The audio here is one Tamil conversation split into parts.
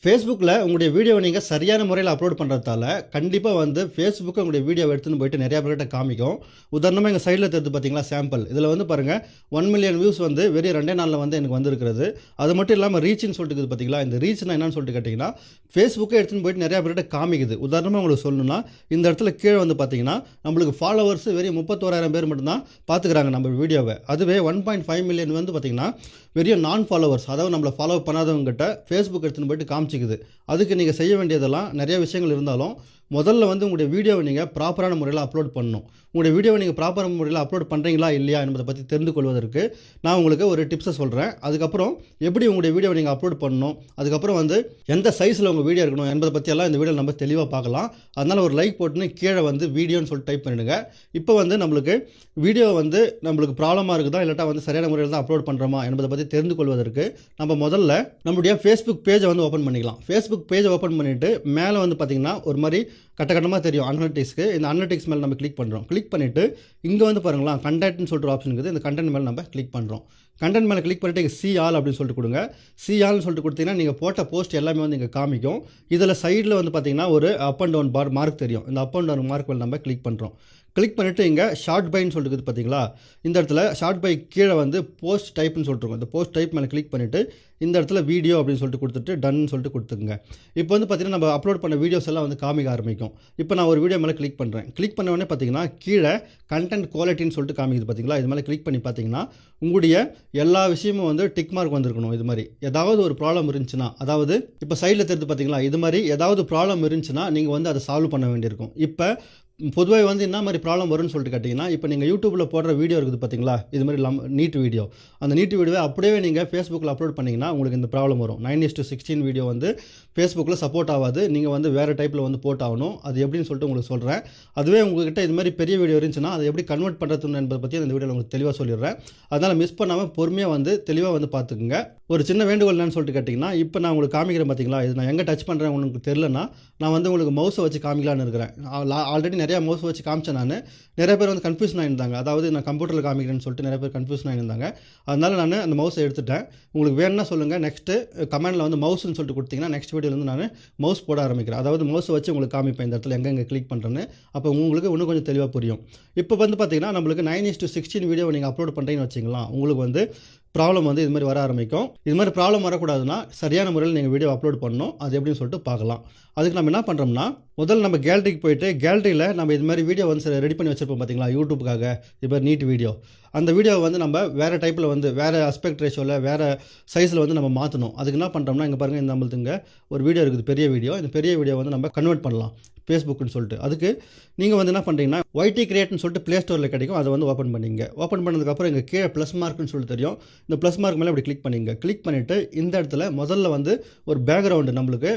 ஃபேஸ்புக்கில் உங்களுடைய வீடியோவை நீங்கள் சரியான முறையில் அப்லோட் பண்ணுறதால கண்டிப்பாக வந்து ஃபேஸ்புக்கு உங்களுடைய வீடியோவை எடுத்துன்னு போயிட்டு நிறையா பேர்கிட்ட காமிக்கும். உதாரணமாக எங்கள் சைடில் தெரிஞ்சு பார்த்தீங்களா சாம்பிள் இதில் வந்து பாருங்கள் 1 மில்லியன் வியூஸ் வந்து வெறும் 2 நாளில் வந்து எனக்கு வந்துருக்கிறது. அது மட்டும் இல்லாமல் ரீச்னு சொல்லிட்டு இருக்குது பார்த்தீங்களா. இந்த ரீச்னா என்னன்னு சொல்லிட்டு கேட்டிங்கன்னா ஃபேஸ்புக்கே எடுத்துன்னு போயிட்டு நிறையா பேர்கிட்ட காமிக்குது. உதாரணமாக உங்களுக்கு சொல்லணும்னா இந்த இடத்துல கீழே வந்து பார்த்தீங்கன்னா நம்மளுக்கு ஃபாலோவர்ஸ் வெறும் 31,000 பேர் மட்டும்தான் பார்த்துக்கிறாங்க நம்ம வீடியோவை. அதுவே 1.5 மில்லியன் வந்து பார்த்தீங்கன்னா வெறும் நான் ஃபாலோவர்ஸ், அதாவது நம்மளை ஃபாலோ பண்ணாதவங்ககிட்ட ஃபேஸ்புக் எடுத்துன்னு போயிட்டு காமிச்சிக்குது. அதுக்கு நீங்கள் செய்ய வேண்டியதெல்லாம் நிறைய விஷயங்கள் இருந்தாலும் முதல்ல வந்து உங்களுடைய வீடியோவை நீங்கள் ப்ராப்பரான முறையில் அப்லோட் பண்ணணும். உங்களுடைய வீடியோவை நீங்கள் ப்ராப்பரான முறையில் அப்லோட் பண்ணுறீங்களா இல்லையா என்பதை பற்றி தெரிந்து கொள்வதற்கு நான் உங்களுக்கு ஒரு டிப்ஸை சொல்கிறேன். அதுக்கப்புறம் எப்படி உங்களுடைய வீடியோவை நீங்கள் அப்லோட் பண்ணணும், அதுக்கப்புறம் வந்து எந்த சைஸில் உங்கள் வீடியோ இருக்கணும் என்பதை பற்றியெல்லாம் இந்த வீடியோவில் நம்ம தெளிவாக பார்க்கலாம். அதனால் ஒரு லைக் போட்டுன்னு கீழே வந்து வீடியோன்னு சொல்லிட்டு டைப் பண்ணிவிடுங்க. இப்போ வந்து நம்மளுக்கு வீடியோ வந்து நம்மளுக்கு ப்ராப்ளமாக இருக்குதா இல்லாட்டா வந்து சரியான முறையில் தான் அப்லோட் பண்ணுறோமா என்பதை பற்றி தெரிந்து கொள்வதற்கு நம்ம முதல்ல நம்மளுடைய ஃபேஸ்புக் பேஜை வந்து ஓப்பன் பண்ணிக்கலாம். ஃபேஸ்புக் பேஜை ஓப்பன் பண்ணிவிட்டு மேலே வந்து பார்த்திங்கன்னா ஒரு மாதிரி கட்டமாக தெரியும் அனலிட்டிக்ஸ்க்கு. இந்த அனலிட்டிக்ஸ் மேலே நம்ம கிளிக் பண்ணுறோம். கிளிக் பண்ணிவிட்டு இங்கே வந்து பாருங்களா கண்டென்ட்னு சொல்லிட்டு ஆப்ஷன் இருக்குது. இந்த கண்டென்ட் மேலே நம்ம கிளிக் பண்ணுறோம். கண்டென்ட் மேலே கிளிக் பண்ணிவிட்டு சி ஆல் அப்படின்னு சொல்லிட்டு கொடுங்க. சி ஆல்னு சொல்லிட்டு கொடுத்தீங்கன்னா நீங்கள் போட்ட போஸ்ட் எல்லாமே வந்து இங்கே காமிக்கும். இதில் சைடில் வந்து பார்த்திங்கன்னா ஒரு up and down bar mark தெரியும். இந்த அப் அண்ட் டவுன் மார்க் மேலே நம்ம கிளிக் பண்ணுறோம். கிளிக் பண்ணிவிட்டு இங்கே ஷார்ட் பைன்னு சொல்லிட்டு பார்த்தீங்களா, இந்த இடத்துல ஷார்ட் பை கீழே வந்து போஸ்ட் டைப்னு சொல்லிட்டுருக்கோம். இந்த போஸ்ட் டைப் மேலே கிளிக் பண்ணிவிட்டு இந்த இடத்துல வீடியோ அப்படின்னு சொல்லிட்டு கொடுத்துட்டு டன்னு சொல்லிட்டு கொடுத்துக்குங்க. இப்போ வந்து பார்த்திங்கன்னா நம்ம அப்லோட் பண்ண வீடியோஸ் எல்லாம் வந்து காமிக்க ஆரம்பிக்கும். இப்போ நான் ஒரு வீடியோ மேலே கிளிக் பண்ணுறேன். கிளிக் பண்ண உடனே பார்த்தீங்கன்னா கீழே கண்டென்ட் குவாலிட்டின்னு சொல்லிட்டு காமிக்குது பார்த்தீங்களா. இது மேலே கிளிக் பண்ணி பார்த்தீங்கன்னா உங்களுடைய எல்லா விஷயமும் வந்து டிக் மார்க் வந்திருக்கணும். இது மாதிரி ஏதாவது ஒரு ப்ராப்ளம் இருந்துச்சுன்னா, அதாவது இப்போ சைடில் தெரிஞ்சு பார்த்தீங்களா, இது மாதிரி ஏதாவது ப்ராப்ளம் இருந்துச்சுன்னா நீங்கள் வந்து அதை சால்வ் பண்ண வேண்டியிருக்கும். இப்போ பொதுவாக வந்து என்ன மாதிரி ப்ராப்ளம் வரும்னு சொல்லிட்டு கேட்டிங்கன்னா, இப்போ நீங்கள் யூடியூப்பில் போடுற வீடியோ இருக்குது பார்த்தீங்களா, இது மாதிரி நீட் வீடியோ, அந்த நீட் வீடியோவை அப்படியே நீங்கள் ஃபேஸ்புக்கில் அப்லோட் பண்ணிங்கன்னா உங்களுக்கு இந்த ப்ராப்ளம் வரும். 9:16 வீடியோ வந்து ஃபேஸ்புக்கில் சப்போர்ட் ஆகாது. நீங்கள் வந்து வேறு டைப்பில் வந்து போட்டாகணும். அது எப்படின்னு சொல்லிட்டு உங்களுக்கு சொல்கிறேன். அதுவே உங்கள்கிட்ட இது மாதிரி பெரிய வீடியோ இருந்துச்சுன்னா அதை எப்படி கன்வெர்ட் பண்ணுறதுன்னு என்பதை பற்றி அந்த வீடியோவில் உங்களுக்கு தெளிவாக சொல்லிடுறேன். அதனால் மிஸ் பண்ணாமல் பொறுமையாக வந்து தெளிவாக வந்து பார்த்துக்குங்க. ஒரு சின்ன வேண்டுகோள் என்னன்னு சொல்லிட்டு கேட்டிங்கன்னா, இப்போ நான் உங்களுக்கு காமிக்கிறேன் பார்த்தீங்களா, இது நான் எங்கே டச் பண்ணுறேன் உங்களுக்கு தெரிலனா நான் வந்து உங்களுக்கு மவுஸை வச்சு காமிக்கலான்னு இருக்கிறேன். ஆல்ரெடி நிறையா மவுஸ் வச்சு காமிச்சேன் நான். நிறைய பேர் வந்து கன்ஃபியூஷன் ஆகிருந்தாங்க. அதாவது நான் கம்ப்யூட்டரில் காமிக்கிறேன்னு சொல்லிட்டு நிறைய பேர் கன்ஃபியூஷன் ஆகிருந்தாங்க. அதனால் நான் அந்த மவுஸை எடுத்துட்டேன். உங்களுக்கு வேணும்னா சொல்லுங்கள். நெக்ஸ்ட்டு கமெண்டில் வந்து மவுஸ்ன்னு சொல்லிட்டு கொடுத்தீங்கன்னா நெக்ஸ்ட் வீடியோவில் வந்து நான் மவுஸ் போட ஆரம்பிக்கிறேன். அதாவது மவுஸை வச்சு உங்களுக்கு காமிப்பேன் இந்த இடத்துல எங்கே கிளிக் பண்ணுறேன்னு. அப்போ உங்களுக்கு இன்னும் கொஞ்சம் தெளிவாக புரியும். இப்போ வந்து பார்த்தீங்கன்னா நம்மளுக்கு 9:16 வீடியோ நீங்கள் அப்லோட் பண்ணுறீங்கன்னு வச்சிங்களா, உங்களுக்கு வந்து ப்ராப்ளம் வந்து இது மாதிரி வர ஆரம்பிக்கும். இது மாதிரி ப்ராப்ளம் வரக்கூடாதுன்னா சரியான முறையில் நீங்கள் வீடியோ அப்லோட் பண்ணணும். அது எப்படின்னு சொல்லிட்டு பார்க்கலாம். அதுக்கு நம்ம என்ன பண்ணுறோம்னா, முதல்ல நம்ம கேலரிக்கு போயிட்டு கேலரியில் நம்ம இது மாதிரி வீடியோ வந்து ரெடி பண்ணி வச்சுருப்போம் பார்த்தீங்களா யூடியூப்புக்காக, இது மாதிரி நீட் வீடியோ. அந்த வீடியோவை வந்து நம்ம வேறு டைப்பில் வந்து வேறு அஸ்பெக்ட் ரேஷியோவில் வேறு சைஸில் வந்து நம்ம மாற்றணும். அதுக்கு என்ன பண்ணுறோம்னா, இங்கே பாருங்கள், இந்த நம்மளுக்கு ஒரு வீடியோ இருக்குது, பெரிய வீடியோ. இந்த பெரிய வீடியோ வந்து நம்ம கன்வெர்ட் பண்ணலாம் ஃபேஸ்புக்குன்னு சொல்லிட்டு. அதுக்கு நீங்கள் வந்து என்ன பண்ணுறீங்கன்னா YT கிரியேட்னு சொல்லிட்டு ப்ளே ஸ்டோரில் கிடைக்கும். அதை வந்து ஓப்பன் பண்ணிங்க. ஓப்பன் பண்ணதுக்கப்புறம் இங்கே கீழே ப்ளஸ் மார்க்னு சொல்லிட்டு தெரியும். இந்த ப்ளஸ் மார்க் மேலே இப்படி கிளிக் பண்ணிங்க. கிளிக் பண்ணிவிட்டு இந்த இடத்துல முதல்ல வந்து ஒரு பேக்ரவுண்டு நம்மளுக்கு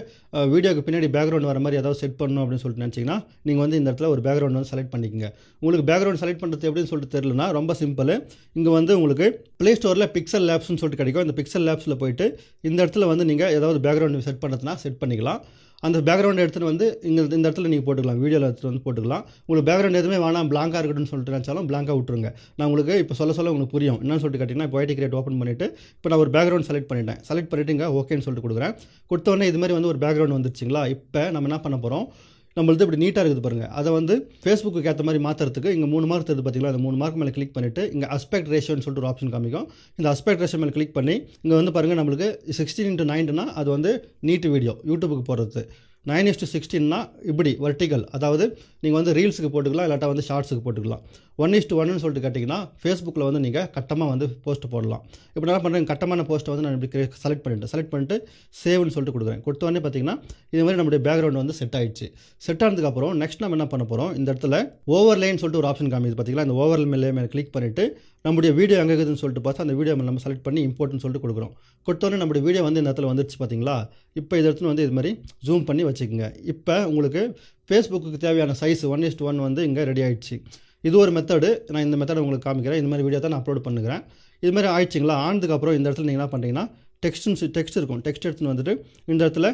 வீடியோக்கு பின்னாடி பேக்ரவுண்ட் வர மாதிரி ஏதாவது செட் பண்ணணும் அப்படின்னு சொல்லிட்டு நினச்சிங்கன்னா நீங்கள் வந்து இந்த இடத்துல ஒரு பேக்ரவுண்ட் வந்து செலக்ட் பண்ணிக்கோங்க. உங்களுக்கு பேக்ரவுண்ட் செலக்ட் பண்ணுறது எப்படின்னு சொல்லிட்டு தெரியலனா ரொம்ப சிம்பிள். இங்கே வந்து உங்களுக்கு ப்ளே ஸ்டோரில் பிக்சல் லேப்ஸ்னு சொல்லிட்டு கிடைக்கும். இந்த பிக்சல் லேப்ஸில் போயிட்டு இந்த இடத்துல வந்து நீங்கள் ஏதாவது பேக்ரவுண்ட் செட் பண்ணுறதுனா செட் பண்ணிக்கலாம். அந்த பேக்ரவுண்ட் எடுத்துகிட்டு வந்து இந்த இடத்துல நீங்கள் போட்டுக்கலாம். வீடியோவில் எடுத்துகிட்டு வந்து போட்டுக்கலாம். உங்களுக்கு பேக்ரவுண்ட் எதுவுமே வேணாம், பிளாங்காக இருக்கட்டும்னு சொல்லிட்டு நினச்சாலும் பிளாங்காக விட்டுருங்க. நான் உங்களுக்கு இப்போ சொல்ல உங்களுக்கு புரியும் என்னன்னு சொல்லிட்டு கேட்டிங்கன்னா, இப்போ YT கிரியேட் ஓப்பன் பண்ணிவிட்டு இப்போ நான் ஒரு பேக்ரவுண்ட் செலக்ட் பண்ணிவிட்டு இங்கே ஓகேன்னு சொல்லிட்டு கொடுக்குறேன். கொடுத்தோடனே இது மாதிரி வந்து ஒரு பேக்ரவுண்ட் வந்துருச்சுங்களா. இப்போ நம்ம என்ன பண்ண போகிறோம், நம்மளுக்கு இப்படி நீட்டாக இருக்குது பாருங்கள். அதை வந்து ஃபேஸ்புக்கு ஏற்ற மாதிரி மாற்றுறதுக்கு இங்கே 3 மார்க் தருது பார்த்தீங்களா. அந்த 3 மார்க் மேலே கிளிக் பண்ணிவிட்டு இங்கே அஸ்பெக்ட் ரேஷியோன்னு சொல்லிட்டு ஒரு ஆப்ஷன் காமிக்கும். இந்த அஸ்பெக்ட் ரேஷியோ மேலே கிளிக் பண்ணி இங்கே வந்து பாருங்கள், நம்மளுக்கு 16:9னா அது வந்து நீட் வீடியோ யூடியூபுக்கு போடுறது. 9:16னா இப்படி வெர்டிகல், அதாவது நீங்கள் வந்து ரீல்ஸுக்கு போட்டுக்கலாம், இல்லாட்டா வந்து ஷார்ட்ஸுக்கு போட்டுக்கலாம். 1:1ன்னு சொல்லிட்டு கேட்டிங்கன்னா ஃபேஸ்புக்கில் வந்து நீங்கள் கட்டமாக வந்து போஸ்ட் போடலாம். இப்போ என்ன பண்ணுறேன், கட்டமான போஸ்ட்டை வந்து நான் இப்படி செலக்ட் பண்ணிட்டு சேவ்னு சொல்லிட்டு கொடுக்குறேன். கொடுத்தோடனே பார்த்தீங்கன்னா இது மாதிரி நம்மளுடைய பேக்ரவுண்ட் வந்து செட் ஆகிடுச்சு. செட் ஆனதுக்கப்புறம் நெக்ஸ்ட் நம்ம என்ன பண்ண போகிறோம், இந்த இடத்துல ஓவர்லேன்னு சொல்லிட்டு ஒரு ஆப்ஷன் காமிக்குது பார்த்தீங்களா. இந்த ஓவர்லே மேலே கிளிக் பண்ணிவிட்டு நம்முடைய வீடியோ எங்கே இருக்குதுன்னு சொல்லிட்டு பார்த்தா அந்த வீடியோ மேலே நம்ம செலக்ட் பண்ணி இம்போர்ட்னு சொல்லிட்டு கொடுக்குறோம். கொடுத்தோன்னே நம்முடைய வீடியோ வந்து இந்த இடத்துல வந்துருச்சு பார்த்தீங்களா. இப்போ இந்த இடத்துல வந்து இது மாதிரி ஜூம் பண்ணி வச்சுக்கோங்க. இப்போ உங்களுக்கு ஃபேஸ்புக்கு தேவையான சைஸ் 1:1 வந்து இங்கே ரெடி ஆகிடுச்சு. இது ஒரு மெத்தடு. நான் இந்த மெத்தடை உங்களுக்கு காமிக்கிறேன். இந்த மாதிரி வீடியோ தான் நான் அப்லோட் பண்ணுறேன். இது மாதிரி ஆயிடுச்சிங்களா. ஆனதுக்கப்புறம் இந்த இடத்துல நீங்கள் என்ன பண்ணுறீங்கன்னா டெக்ஸ்ட் இருக்கும். டெக்ஸ்ட் எடுத்துன்னு வந்துட்டு இந்த இடத்துல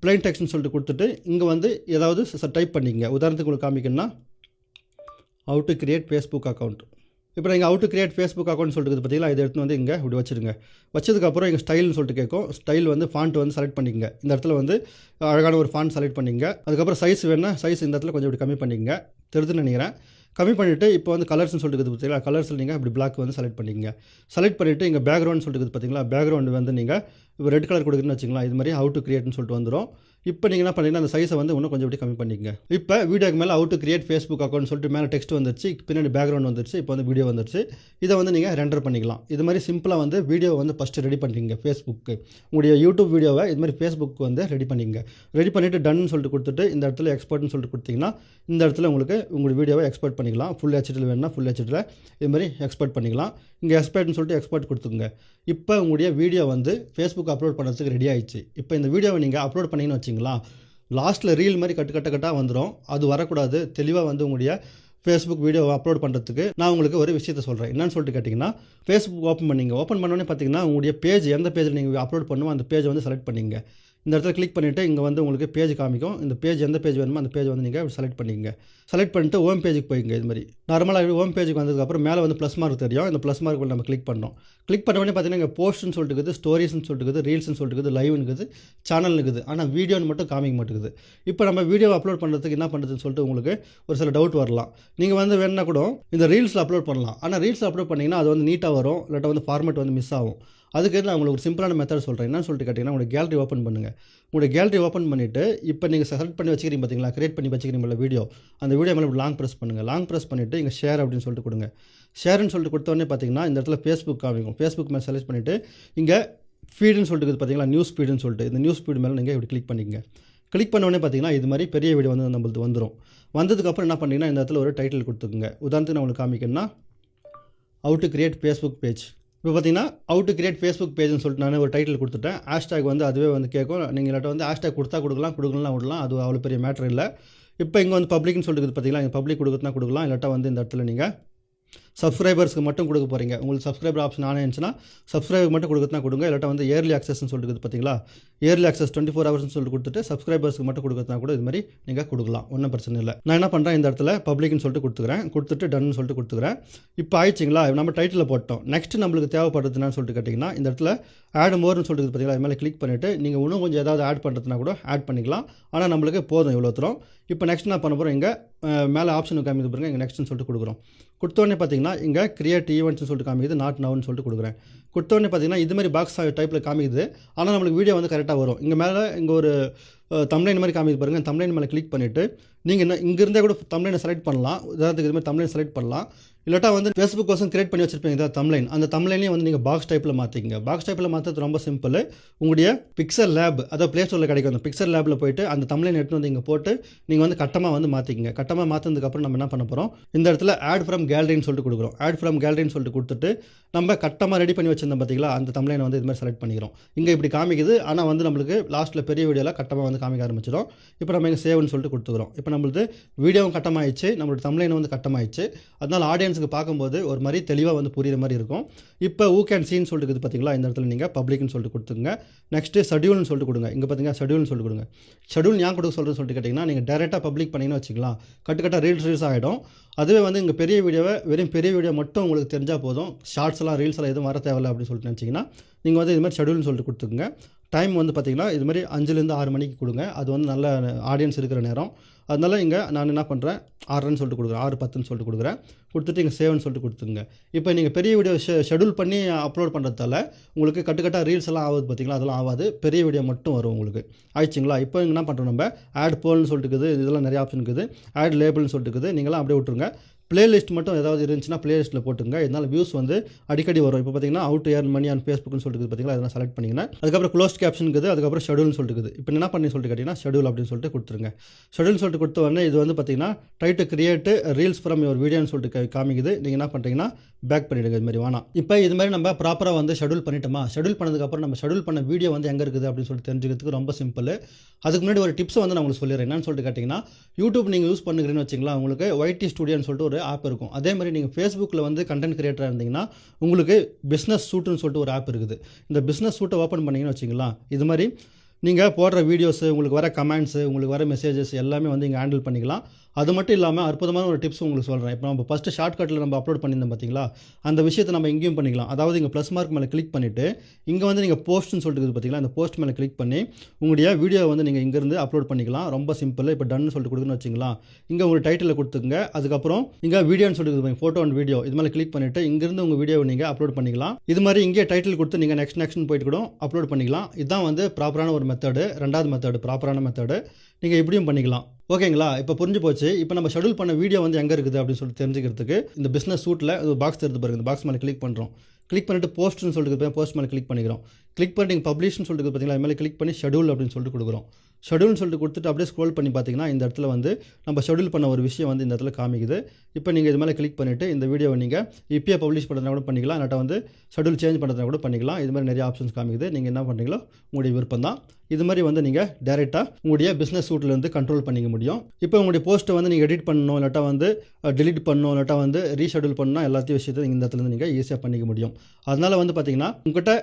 ப்ளைன் டெக்ஸ்ட்னு சொல்லிட்டு கொடுத்துட்டு இங்கே வந்து ஏதாவது டைப் பண்ணிக்கங்க. உதாரணத்துக்கு உங்களுக்கு காமிக்கணும்னா, how to create Facebook account. இப்போ நீங்கள் how to create Facebook account சொல்லிட்டு பார்த்தீங்களா, இதை எடுத்து வந்து இங்கே இப்படி வச்சுருங்க. வச்சதுக்கப்புறம் இங்கே ஸ்டைல்னு சொல்லிட்டு கேட்கும். ஸ்டைல் வந்து ஃபாண்ட் வந்து செலக்ட் பண்ணிக்கங்க. இந்த இடத்துல வந்து அழகான ஒரு ஃபாண்ட் செலக்ட் பண்ணிங்க. அதுக்கப்புறம் சைஸ் வேணுன்னா சைஸ் இந்த இடத்துல கொஞ்சம் இப்படி கம்மி பண்ணிக்கங்க. தெரிதுன்னு நினைக்கிறேன். கம்மி பண்ணிவிட்டு இப்போ வந்து கலர்ஸ்னு சொல்லிட்டு பார்த்தீங்களா, கலர்ஸில் நீங்கள் இப்படி பிளாக் வந்து செலக்ட் பண்ணிக்கங்க. செலக்ட் பண்ணிவிட்டு இங்கே பேக்ரவுண்ட் சொல்லிட்டு பார்த்தீங்களா, பேக்ரவுண்ட் வந்து நீங்கள் இப்போ ரெட் கலர் கொடுக்குறேன்னு வச்சுக்கலாம். இது மாதிரி ஹவு டு கிரியேட்னு சொல்லிட்டு வந்துடும். இப்போ நீங்கள் என்ன பண்ணீங்கன்னா அந்த சைஸை வந்து இன்னும் கொஞ்சம் இப்படி கம்மி பண்ணிக்கங்க. இப்போ வீடியோக்கு மேலே how to create Facebook account சொல்லிட்டு மேலே டெக்ஸ்ட் வந்துருச்சு, பின்னாடி பேக்ரவுண்ட் வந்துருச்சு, இப்போ வந்து வீடியோ வந்துருச்சு. இதை வந்து நீங்கள் ரெண்டர் பண்ணிக்கலாம். இது மாதிரி சிம்பிளாக வந்து வீடியோ வந்து ஃபஸ்ட்டு ரெடி பண்ணிங்க. ஃபேஸ்புக்கு உங்களுடைய யூடியூப் வீடியோவை இது மாதிரி ஃபேஸ்புக்கு வந்து ரெடி பண்ணிங்க. ரெடி பண்ணிவிட்டு டன்னு சொல்லிட்டு கொடுத்துட்டு இந்த இடத்துல எக்ஸ்போர்ட்னு சொல்லிட்டு கொடுத்தீங்கன்னா இந்த இடத்துல உங்களுக்கு உங்கள் வீடியோவை எக்ஸ்போர்ட் பண்ணிக்கலாம். ஃபுல் ஹெச்டியில் வேணும்னா ஃபுல் ஹெச்டியில் இது மாதிரி எக்ஸ்போர்ட் பண்ணிக்கலாம். இங்கே எக்ஸ்போர்ட்னு சொல்லிட்டு எக்ஸ்போர்ட் கொடுத்துங்க. இப்போ உங்களுடைய வீடியோ வந்து ஃபேஸ்புக் அப்லோட் பண்ணுறதுக்கு ரெடி ஆயிடுச்சு. இப்போ இந்த வீடியோவை நீங்கள் அப்லோட் பண்ணிங்கன்னு வச்சிங்களா, லாஸ்ட்டில் ரீல் மாதிரி கட்டாக வந்துடும். அது வரக்கூடாது. தெளிவாக வந்து உங்களுடைய ஃபேஸ்புக் வீடியோ அப்லோட் பண்ணுறதுக்கு நான் உங்களுக்கு ஒரு விஷயத்தை சொல்கிறேன். என்னன்னு சொல்லிட்டு கேட்டிங்கன்னா, ஃபேஸ்புக் ஓப்பன் பண்ணிங்க. ஓப்பன் பண்ணோன்னே பார்த்தீங்கன்னா உங்களுடைய பேஜ் எந்த பேஜில் நீங்கள் அப்லோட் பண்ணுமோ அந்த பேஜை வந்து செலக்ட் பண்ணிங்க. இந்த இடத்துல கிளிக் பண்ணிவிட்டு இங்கே வந்து உங்களுக்கு பேஜ் காமிக்கும். இந்த பேஜ் எந்த பேஜ் வேணுமோ அந்த பேஜ் வந்து நீங்கள் செலக்ட் பண்ணிங்க. செலக்ட் பண்ணிட்டு ஹோம் பேஜுக்கு போய்ங்க. இது மாதிரி நார்மலாக ஹோம் பேஜுக்கு வந்ததுக்கப்புறம் மேலே வந்து ப்ளஸ் மார்க் தெரியும். இந்த ப்ளஸ் மார்க் நம்ம கிளிக் பண்ணோம். கிளிக் பண்ண உடனே பார்த்தீங்கன்னா இங்கே போஸ்ட்னு சொல்லிட்டு இருக்குது, ஸ்டோரிஸ்னு சொல்லிட்டு இருக்குது, ரீல்ஸ்னு சொல்லிட்டு இருக்குது, லைவ்னு இருக்குது, சேனல் இருக்குது. ஆனால் வீடியோன்னு மட்டும் காமிக்க மாட்டேங்குது. இப்போ நம்ம வீடியோ அப்லோட் பண்ணுறதுக்கு என்ன பண்ணுறதுன்னு சொல்லிட்டு உங்களுக்கு ஒரு சில டவுட் வரலாம். நீங்கள் வந்து வேணுன்னா கூட இந்த ரீல்ஸில் அப்லோட் பண்ணலாம். ஆனால் ரீல்ஸில் அப்லோட் பண்ணிங்கன்னா அது வந்து நீட்டாக வரும், இல்லாட்டா வந்து ஃபார்மேட் வந்து மிஸ் ஆகும். அதுக்கு நான் உங்களுக்கு ஒரு சிம்பிளான மெத்தட் சொல்கிறேன். என்னன்னு சொல்லிட்டு கேட்டிங்கன்னா, உங்களுடைய கேலரி ஓப்பன் பண்ணுங்கள். உங்களுடைய கேலரி ஓப்பன் பண்ணிவிட்டு இப்போ நீங்கள் செலக்ட் பண்ணி வச்சுக்கிறீங்க பார்த்தீங்களா, கிரியேட் பண்ணி வச்சுக்கிறீங்களா வீடியோ, அந்த வீடியோ மேலே லாங் ப்ரெஸ் பண்ணுங்கள். லாங் ப்ரெஸ் பண்ணிவிட்டு இங்கே ஷேர் அப்படின்னு சொல்லிட்டு கொடுங்க. ஷேர்னு சொல்லிட்டு கொடுத்தோடனே பார்த்தீங்கன்னா இந்த இடத்துல ஃபேஸ்புக் காமிக்கும். ஃபேஸ்புக் மேலே செலக்ட் பண்ணிவிட்டு இங்கே ஃபீடுன்னு சொல்லிட்டு இருக்குது பார்த்தீங்களா, நியூஸ் ஃபீடுன்னு சொல்லிட்டு இந்த நியூஸ் ஃபீடு மேலே நீங்கள் இப்படி கிளிக் பண்ணிக்கங்க. கிளிக் பண்ண உடனே பார்த்தீங்கன்னா இது மாதிரி பெரிய வீடியோ வந்து நம்மளுக்கு வந்துடும். வந்ததுக்கப்புறம் என்ன பண்ணிங்கன்னா இந்த இடத்துல ஒரு டைட்டில் கொடுத்துக்குங்க. உதாரணத்துக்கு நான் உங்களுக்கு காமிக்கணும்னா how to create Facebook page. இப்போ பார்த்தீங்கன்னா ஹவு டு கிரியேட் ஃபேஸ்புக் பேஜ்னு சொல்லிட்டு நான் ஒரு டைட்டில் கொடுத்துட்டேன். ஹேஷ்டேக் வந்து அதுவே வந்து கேட்கும். நீங்கள் இல்லாட்ட வந்து ஹேஷ்டேக் கொடுக்கலாம், கொடுக்கலாம் விடலாம். அது அவ்வளோ பெரிய மேட்ரு இல்லை. இப்போ இங்கே வந்து பப்ளிக்னு சொல்லிட்டு பார்த்தீங்களா, இங்கே பப்ளிக் கொடுக்குறதுனா கொடுக்கலாம், இல்லாட்டா வந்து இந்த இடத்துல நீங்கள் சப்ஸ்கிரைபர்ஸ்க்கு மட்டும் கொடுக்க போகிறீங்க. உங்களுக்கு சப்ஸ்கிரைபர் ஆப்ஷன் ஆன் ஆயிடுச்சுன்னா சப்ஸ்கிரைபர் மட்டும் கொடுக்குறதுனா கொடுங்க. இல்லாட்டா வந்து இயர்லி ஆக்சஸ்ன்னு சொல்லிட்டு பார்த்தீங்களா, இயர்லி ஆக்சஸ் 24 ஹவர்ஸ்னு சொல்லிட்டு கொடுத்துட்டு சப்ஸ்கிரைபர்ஸ்க்கு மட்டும் கொடுக்குறதுனா கூட இது மாதிரி நீங்கள் கொடுக்கலாம். ஒன்றும் பிரச்சனை இல்லை. நான் என்ன பண்ணுறேன், இந்த இடத்துல பப்ளிக்னு சொல்லிட்டு கொடுத்துக்கிறேன். கொடுத்துட்டு டன்னு சொல்லிட்டு கொடுத்துக்கிறேன். இப்போ ஆயிடுச்சிங்களா, நம்ம டைட்டில் போட்டோம். நெக்ஸ்ட் நம்மளுக்கு தேவைப்படுறதுன்னு சொல்லிட்டு கேட்டிங்கன்னா இந்த இடத்துல ஆட் மோர்னு சொல்லிட்டு பார்த்தீங்களா, இது மேலே கிளிக் பண்ணிவிட்டு நீங்கள் இன்னும் கொஞ்சம் ஏதாவது ஆட் பண்ணுறதுனா கூட ஆட் பண்ணிக்கலாம். ஆனால் நம்மளுக்கு போதும் இவ்வளோ தூரம். இப்போ நெக்ஸ்ட் நான் பண்ண போகிறோம், இங்கே மேலே ஆப்ஷன் காமிக்குது பாருங்க, இங்கே நெக்ஸ்ட்னு சொல்லிட்டு கொடுக்குறோம். கொடுத்தோடனே பார்த்தீங்கன்னா இங்கே கிரியேட் ஈவெண்ட்ஸ்னு சொல்லிட்டு காமிக்குது, நாட் நவுன்னு சொல்லிட்டு கொடுக்குறேன். கொடுத்தோடனே பார்த்தீங்கன்னா இது மாதிரி பாக்ஸ் டைப்பில் காமிக்குது. ஆனால் நம்மளுக்கு வீடியோ வந்து கரெக்டாக வரும். இங்கே மேலே இங்கே ஒரு தம்ப்லைன் மாதிரி காமிக்குது பாருங்கள். தம்ப்லைன் மேலே கிளிக் பண்ணிவிட்டு நீங்கள் என்ன இங்கேருந்தே கூட தம்ப்லைனை செலக்ட் பண்ணலாம். உதாரணத்துக்கு இது மாதிரி தம்ப்லைன் செலக்ட் பண்ணலாம். இல்லாட்டா வந்து ஃபேஸ்புக் கோசம் கிரியேட் பண்ணி வச்சிருப்பீங்க இதான் தம்ப்லைன். அந்த தம்ப்லைனையும் வந்து நீங்கள் பாக்ஸ் டைப்பில் மாற்றிங்க. பாக்ஸ் டைப்பில் மாற்றுறது ரொம்ப சிம்பிள். உங்களுடைய பிக்சர் லேப் அதாவது ப்ளே ஸ்டோரில் கிடைக்கும். அந்த பிக்சர் லேபில் போய்ட்டு அந்த தம்ப்லைன் எடுத்து வந்து இங்கே போட்டு நீங்கள் வந்து கட்டமாக வந்து மாற்றிக்கிங்க. கட்டமாக மாற்றினதுக்கப்புறம் நம்ம என்ன பண்ண போகிறோம், இந்த இடத்துல ஆட் ஃப்ரம் கேலரின்னு சொல்லிட்டு கொடுக்குறோம். ஆட் ஃப்ரம் கேலரின்னு சொல்லிட்டு கொடுத்துட்டு நம்ம கட்டமாக ரெடி பண்ணி வச்சிருந்தோம் பார்த்தீங்களா, அந்த தம்ப்லைனை வந்து இது மாதிரி செலக்ட் பண்ணிக்கிறோம். இங்கே இப்படி காமிக்குது. ஆனால் வந்து நம்மளுக்கு லாஸ்ட்டில் பெரிய வீடியோவில் கட்டமாக வந்து காமிக்க ஆரம்பிச்சிடும். இப்போ நம்ம இங்கே சேவ்னு சொல்லிட்டு கொடுத்துக்கிறோம். இப்போ நம்மளுக்கு வீடியோவும் கட்டமாகிடுச்சு, நம்மளோட தம்ப்லைன் வந்து கட்டமாகிடுச்சு. அதனால் ஆடியன்ஸுக்கு பார்க்கும்போது ஒரு மாதிரி தெளிவாக வந்து புரியுற மாதிரி இருக்கும். இப்போ ஊ கேன் சீன்னு சொல்லிட்டு இருக்குது பார்த்தீங்களா, இந்த இடத்துல நீங்கள் பப்ளிக்னு சொல்லிட்டு கொடுத்துங்க. நெக்ஸ்ட்டு ஷெட்யூல்னு சொல்லிட்டு கொடுங்க. இங்கே பார்த்தீங்கன்னா ஷெட்யூல்னு சொல்லிட்டு கொடுங்க. ஷெட்யூல் ஏன் கொடுக்க சொல்லிட்டு கேட்டிங்கன்னா, நீங்கள் டேரெக்டாக பப்ளிக் பண்ணிங்கன்னு வச்சுக்கலாம், கட்டுக்கட்டாக ரீல்ஸ் ஆகிடும். அதுவே வந்து இங்கே பெரிய வீடியோவை வெறும் பெரிய வீடியோ மட்டும் உங்களுக்கு தெரிஞ்சால் போதும், ஷார்ட்ஸ்லாம் ரீல்ஸ்லாம் எதுவும் வர தேவையில்லை அப்படின்னு சொல்லிட்டு நினச்சிங்கன்னா நீங்கள் வந்து இது மாதிரி ஷெட்யூல்னு சொல்லிட்டு கொடுத்துக்குங்க. டைம் வந்து பார்த்திங்கன்னா இது மாதிரி 5லேருந்து 6 மணிக்கு கொடுங்க. அது வந்து நல்ல ஆடியன்ஸ் இருக்கிற நேரம். அதனால் இங்கே நான் என்ன பண்ணுறேன், 6ன்னு சொல்லிட்டு கொடுக்குறேன், 6:10ன்னு சொல்லிட்டு கொடுக்குறேன். கொடுத்துட்டு இங்கே சேவ்னு சொல்லிட்டு கொடுத்துங்க. இப்போ நீங்கள் பெரிய வீடியோ ஷெட்யூல் பண்ணி அப்லோட் பண்ணுறதால உங்களுக்கு கட்டுக்கட்டாக ரீல்ஸ் எல்லாம் ஆகுது பார்த்தீங்களா, அதெல்லாம் ஆகாது. பெரிய வீடியோ மட்டும் வரும் உங்களுக்கு. ஆயிடுச்சிங்களா. இப்போ இங்கே என்ன பண்ணுறோம், நம்ம ஆட் போல்னு சொல்லிட்டு இருக்குது, இதெல்லாம் நிறைய ஆப்ஷன் இருக்குது. ஆட் லேபிள்னு சொல்லிட்டு இருக்குது, நீங்களாம் அப்படியே விட்டுருங்க. பிளேலிஸ்ட் மட்டும் ஏதாவது இருந்துச்சுன்னா பிளேலிஸ்ட்டில் போட்டுங்க. இதனால் வியூஸ் வந்து அடிக்கடி வரும். இப்போ பார்த்தீங்கன்னா அவுட் ஏர்ன் மணி ஆன் ஃபேஸ்புக்னு சொல்லிட்டு பார்த்தீங்களா, அதெல்லாம் செலக்ட் பண்ணிங்கன்னா அதுக்கப்புறம் க்ளோஸ்ட் கேப்ஷன் இருக்குது, அதுக்கப்புறம் ஷெட்யூல்னு சொல்லிட்டு இருக்குது. இப்போ என்ன பண்ணி சொல்லிட்டு கேட்டிங்கன்னா ஷெட்யூல் அப்படின்னு சொல்லிட்டு கொடுத்துருங்க. ஷெட்யூல் சொல்லிட்டு கொடுத்த உடனே இது வந்து பார்த்தீங்கன்னா try to create reels from your வீடியோன்னு சொல்லிட்டு காமிக்குது. நீங்கள் என்ன பண்ணுறீங்கன்னா பேக் பண்ணிவிடுங்க. இது மாதிரி வேணாம். இப்போ இது மாதிரி நம்ம ப்ராப்பராக வந்து ஷெட்யூல் பண்ணிட்டோமா, ஷெட்யூல் பண்ணதுக்கப்புறம் நம்ம ஷெட்யூல் பண்ண வீடியோ வந்து எங்கே இருக்குது அப்படின்னு சொல்லிட்டு தெரிஞ்சுக்கிறதுக்கு ரொம்ப சிம்பிள். அதுக்கு முன்னாடி ஒரு டிப்ஸ் வந்து நான் உங்களுக்கு சொல்லிடுறேன். என்னன்னு சொல்லிட்டு கேட்டிங்கன்னா, யூடியூப் நீங்கள் யூஸ் பண்ணுறீங்கன்னு வச்சிங்களா, உங்களுக்கு YT ஸ்டுடியோன்னு சொல்லிட்டு ஒரு ஆப் இருக்கும். அதே மாதிரி நீங்கள் ஃபேஸ்புக்கில் வந்து கண்டென்ட் கிரியேட்டராக இருந்தீங்கன்னா உங்களுக்கு பிஸ்னஸ் சூட்டுன்னு சொல்லிட்டு ஒரு ஆப் இருக்குது. இந்த பிஸ்னஸ் சூட்டை ஓப்பன் பண்ணிங்கன்னு வச்சிங்களா, இது மாதிரி நீங்கள் போடுற வீடியோஸு, உங்களுக்கு வர கமெண்ட்ஸு, உங்களுக்கு வர மெசேஜஸ் எல்லாமே வந்து இங்கே ஹேண்டில் பண்ணிக்கலாம். அது மட்டும் இல்லாமல் அற்புதமான ஒரு டிப்ஸ் உங்களுக்கு சொல்கிறேன். இப்போ நம்ம ஃபஸ்ட்டு ஷார்ட்கட்டில் நம்ம அப்லோட் பண்ணியிருந்தோம் பார்த்தீங்களா, அந்த விஷயத்தை நம்ம இங்கேயும் பண்ணிக்கலாம். அதாவது இங்கே ப்ளஸ் மார்க் மேலே கிளிக் பண்ணிவிட்டு இங்கே வந்து நீங்கள் போஸ்ட்னு சொல்லிட்டு இருக்குது பார்த்தீங்களா, அந்த போஸ்ட் மேலே கிளிக் பண்ணி உங்களுடைய வீடியோ வந்து நீங்கள் இங்கேருந்து அப்லோட் பண்ணிக்கலாம். ரொம்ப சிம்பிள். இப்போ டன்னு சொல்லிட்டு கொடுக்குன்னு வச்சுங்களா, இங்கே உங்கள் டைட்டில் கொடுத்துங்க. அதுக்கப்புறம் இங்கே வீடியோன்னு சொல்லிட்டு ஃபோட்டோ அண்ட் வீடியோ இது மேலே கிளிக் பண்ணிவிட்டு இங்கேருந்து உங்கள் வீடியோவை நீங்கள் அப்லோட் பண்ணிக்கலாம். இது மாதிரி இங்கே டைட்டில் கொடுத்து நீங்கள் நெக்ஸ்ட் போயிட்டு கூட அப்லோட் பண்ணிக்கலாம். இதுதான் வந்து ப்ராப்பரான ஒரு மெத்தடு. ரெண்டாவது மெத்தடு ப்ராப்பரான மெத்தடு. நீங்கள் இப்படியும் பண்ணிக்கலாம். ஓகேங்களா? இப்போ புரிஞ்சு போச்சு. இப்போ நம்ம ஷெட்யூல் பண்ண வீடியோ வந்து எங்கே இருக்குது அப்படின்னு சொல்லிட்டு தெரிஞ்சுக்கிறதுக்கு இந்த பிஸ்னஸ் சூட்டில் ஒரு பாக்ஸ் தெரிஞ்சு பாருங்க. இந்த பாக்ஸ் மேலே கிளிக் பண்ணுறோம். கிளிக் பண்ணிட்டு போஸ்ட்னு சொல்லிட்டு போஸ்ட் மேலே கிளிக் பண்ணிக்கிறோம். கிளிக் பண்ணி நீங்கள் பப்ளிஷ்னு சொல்லிட்டு பார்த்தீங்களா, அது மேலே கிளிக் பண்ணி ஷெட்யூல் அப்படின்னு சொல்லிட்டு கொடுக்குறோம். ஷெட்யூல்னு சொல்லிட்டு கொடுத்துட்டு அப்படியே ஸ்க்ரோல் பண்ணி பார்த்தீங்கன்னா இந்த இடத்துல வந்து நம்ம ஷெட்யூல் பண்ண ஒரு விஷயம் வந்து இந்த இடத்துல காமிக்குது. இப்போ நீங்கள் இது மேலே கிளிக் பண்ணிவிட்டு இந்த வீடியோவை நீங்கள் இப்பயே பப்ளிஷ் பண்ணுறதுனா கூட பண்ணிக்கலாம், இல்லாட்டா வந்து ஷெட்யூல் சேஞ்ச் பண்ணுறதுனா கூட பண்ணிக்கலாம். இது மாதிரி நிறைய ஆப்ஷன்ஸ் காமிக்குது. நீங்கள் என்ன பண்ணுறீங்களோ உங்களுடைய விருப்பம் தான். இது மாதிரி வந்து நீங்கள் டேரெக்டாக உங்களுடைய பிஸ்னஸ் சூட்லேருந்து கண்ட்ரோல் பண்ணிக்க முடியும். இப்போ உங்களுடைய போஸ்ட்டை வந்து நீங்கள் எடிட் பண்ணணும், இல்லாட்டா வந்து டெலிட் பண்ணணும், இல்லாட்டா வந்து ரீஷெட்யூல் பண்ணணும், எல்லாத்தையும் விஷயத்தை இந்த இடத்துல நீங்கள் ஈஸியாக பண்ணிக்க முடியும். அதனால் வந்து பார்த்தீங்கன்னா உங்கள்கிட்ட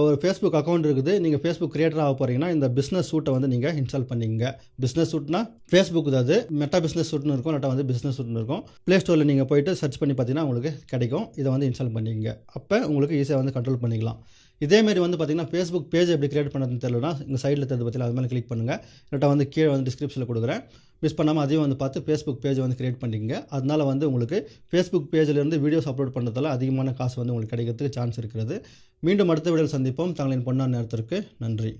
ஒரு ஃபேஸ்புக் அக்கௌண்ட் இருக்குது, நீங்கள் ஃபேஸ்புக் கிரியேட்டர் ஆக போகிறீங்கன்னா இந்த பிஸ்னஸ் சூட்டை வந்து நீங்கள் இன்ஸ்டால் பண்ணிக்கங்க. பிஸ்னஸ் சூட்னா ஃபேஸ்புக் தான், அது மெட்டா பிஸ்னஸ் சூட்னு இருக்கும், இல்லாட்டா வந்து பிஸ்னஸ் சூட்னு இருக்கும். ப்ளே ஸ்டோரில் நீங்கள் போயிட்டு சர்ச் பண்ணி பார்த்தீங்கன்னா உங்களுக்கு கிடைக்கும். இதை வந்து இன்ஸ்டால் பண்ணிக்கங்க. அப்போ உங்களுக்கு ஈஸியாக வந்து கண்ட்ரோல் பண்ணிக்கலாம். இதேமாரி வந்து பார்த்தீங்கன்னா ஃபேஸ்புக் பேஜ் எப்படி கிரியேட் பண்ணுறதுன்னு தெரியலனா இங்கே சைடில் தெரிஞ்சு பார்த்தீங்கன்னா அது மேலே கிளிக் பண்ணுங்கள். இல்லாட்டா வந்து கீழே வந்து டிஸ்கிரிப்ஷனில் கொடுக்குறேன். மிஸ் பண்ணாமல் அதையும் வந்து பார்த்து ஃபேஸ்புக் பேஜ் வந்து கிரியேட் பண்ணிக்கங்க. அதனால் வந்து உங்களுக்கு ஃபேஸ்புக் பேஜிலேருந்து வீடியோஸ் அப்லோட் பண்ணுறதால அதிகமான காசு வந்து உங்களுக்கு கிடைக்கிறதுக்கு சான்ஸ் இருக்கிறது. மீண்டும் அடுத்த வீடியோவில் சந்திப்போம். தங்களின் பொன்னான நேரத்திற்கு நன்றி.